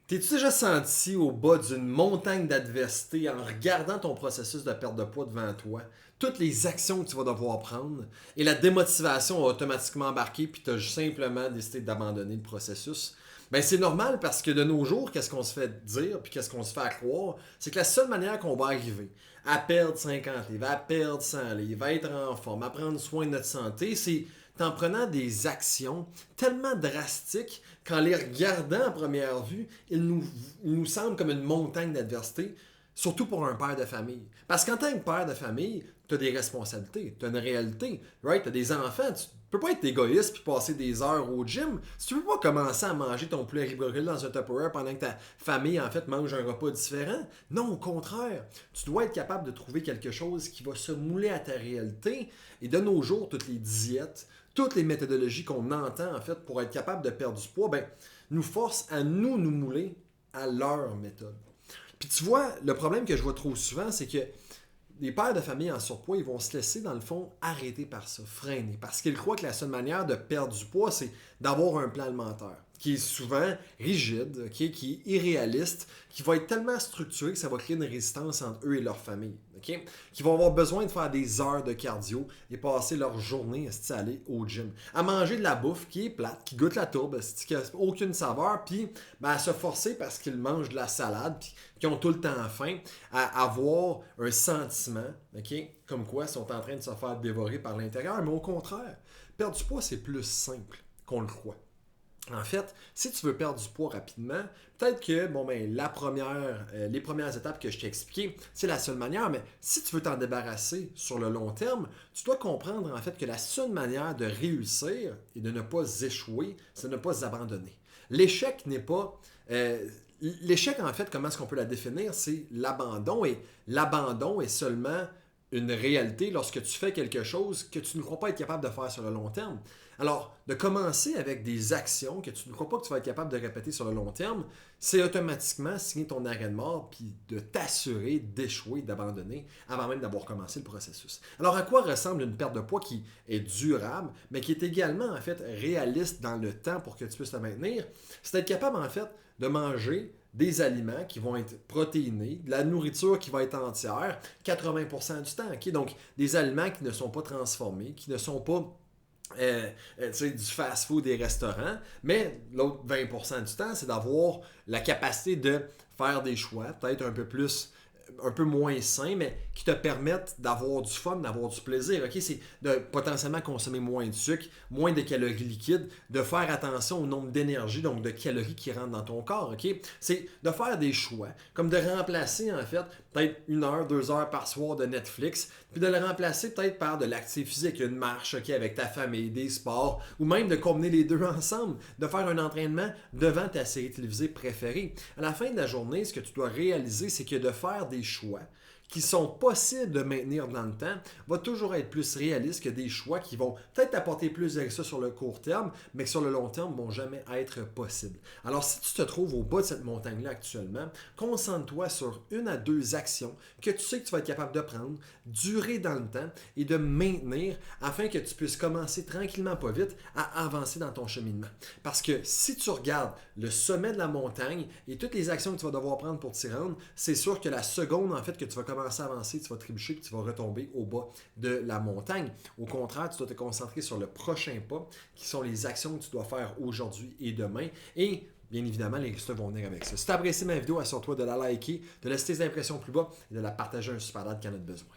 T'es-tu déjà senti au bas d'une montagne d'adversité en regardant ton processus de perte de poids devant toi, toutes les actions que tu vas devoir prendre, et la démotivation a automatiquement embarqué, puis tu as simplement décidé d'abandonner le processus? Ben c'est normal parce que de nos jours, qu'est-ce qu'on se fait dire, puis qu'est-ce qu'on se fait à croire, c'est que la seule manière qu'on va arriver à perdre 50 livres, à perdre 100 livres, à être en forme, à prendre soin de notre santé, c'est en prenant des actions tellement drastiques qu'en les regardant à première vue, ils nous semblent comme une montagne d'adversité, surtout pour un père de famille. Parce qu'en tant que père de famille, tu as des responsabilités, tu as une réalité, right? Tu as des enfants, tu peux pas être égoïste puis passer des heures au gym. Si tu peux pas commencer à manger ton poulet ribrocule dans un Tupperware pendant que ta famille en fait mange un repas différent, non, au contraire, tu dois être capable de trouver quelque chose qui va se mouler à ta réalité. Et de nos jours, toutes les diètes, toutes les méthodologies qu'on entend en fait pour être capable de perdre du poids, ben, nous forcent à nous mouler à leur méthode. Puis tu vois, le problème que je vois trop souvent, c'est que les pères de famille en surpoids, ils vont se laisser, dans le fond, arrêter par ça, freiner. Parce qu'ils croient que la seule manière de perdre du poids, c'est d'avoir un plan alimentaire qui est souvent rigide, okay, qui est irréaliste, qui va être tellement structuré que ça va créer une résistance entre eux et leur famille. Okay? Qui vont avoir besoin de faire des heures de cardio et passer leur journée à aller au gym. À manger de la bouffe qui est plate, qui goûte la tourbe, qui n'a aucune saveur, puis ben, à se forcer parce qu'ils mangent de la salade, puis qui ont tout le temps faim, à avoir un sentiment, okay, comme quoi ils sont en train de se faire dévorer par l'intérieur. Mais au contraire, perdre du poids, c'est plus simple qu'on le croit. En fait, si tu veux perdre du poids rapidement, peut-être que les premières étapes que je t'ai expliquées, c'est la seule manière, mais si tu veux t'en débarrasser sur le long terme, tu dois comprendre en fait que la seule manière de réussir et de ne pas échouer, c'est de ne pas abandonner. L'échec n'est pas... l'échec, en fait, comment est-ce qu'on peut la définir? C'est l'abandon, et l'abandon est seulement une réalité lorsque tu fais quelque chose que tu ne crois pas être capable de faire sur le long terme. Alors, de commencer avec des actions que tu ne crois pas que tu vas être capable de répéter sur le long terme, c'est automatiquement signer ton arrêt de mort puis de t'assurer d'échouer, d'abandonner avant même d'avoir commencé le processus. Alors, à quoi ressemble une perte de poids qui est durable, mais qui est également, en fait, réaliste dans le temps pour que tu puisses la maintenir? C'est d'être capable, en fait, de manger des aliments qui vont être protéinés, de la nourriture qui va être entière 80% du temps. Okay? Donc, des aliments qui ne sont pas transformés, qui ne sont pas du fast-food des restaurants, mais l'autre 20% du temps, c'est d'avoir la capacité de faire des choix, peut-être un peu moins sains, mais qui te permettent d'avoir du fun, d'avoir du plaisir. Okay? C'est de potentiellement consommer moins de sucre, moins de calories liquides, de faire attention au nombre d'énergie, donc de calories qui rentrent dans ton corps. Okay? C'est de faire des choix, comme de remplacer en fait peut-être 1 heure, 2 heures par soir de Netflix, puis de le remplacer peut-être par de l'activité physique, une marche okay, avec ta famille, des sports, ou même de combiner les deux ensemble, de faire un entraînement devant ta série télévisée préférée. À la fin de la journée, ce que tu dois réaliser, c'est que de faire des choix qui sont possibles de maintenir dans le temps va toujours être plus réaliste que des choix qui vont peut-être t'apporter plus de ça sur le court terme, mais qui sur le long terme ne vont jamais être possibles. Alors si tu te trouves au bas de cette montagne-là actuellement, concentre-toi sur 1 à 2 actions que tu sais que tu vas être capable de prendre, durer dans le temps et de maintenir afin que tu puisses commencer tranquillement, pas vite, à avancer dans ton cheminement. Parce que si tu regardes le sommet de la montagne et toutes les actions que tu vas devoir prendre pour t'y rendre, c'est sûr que la seconde en fait que tu vas commencer à avancer, tu vas trébucher et tu vas retomber au bas de la montagne. Au contraire, tu dois te concentrer sur le prochain pas, qui sont les actions que tu dois faire aujourd'hui et demain. Et bien évidemment, les résultats vont venir avec ça. Si tu as apprécié ma vidéo, assure-toi de la liker, de laisser tes impressions plus bas et de la partager à un super dad qui en a besoin.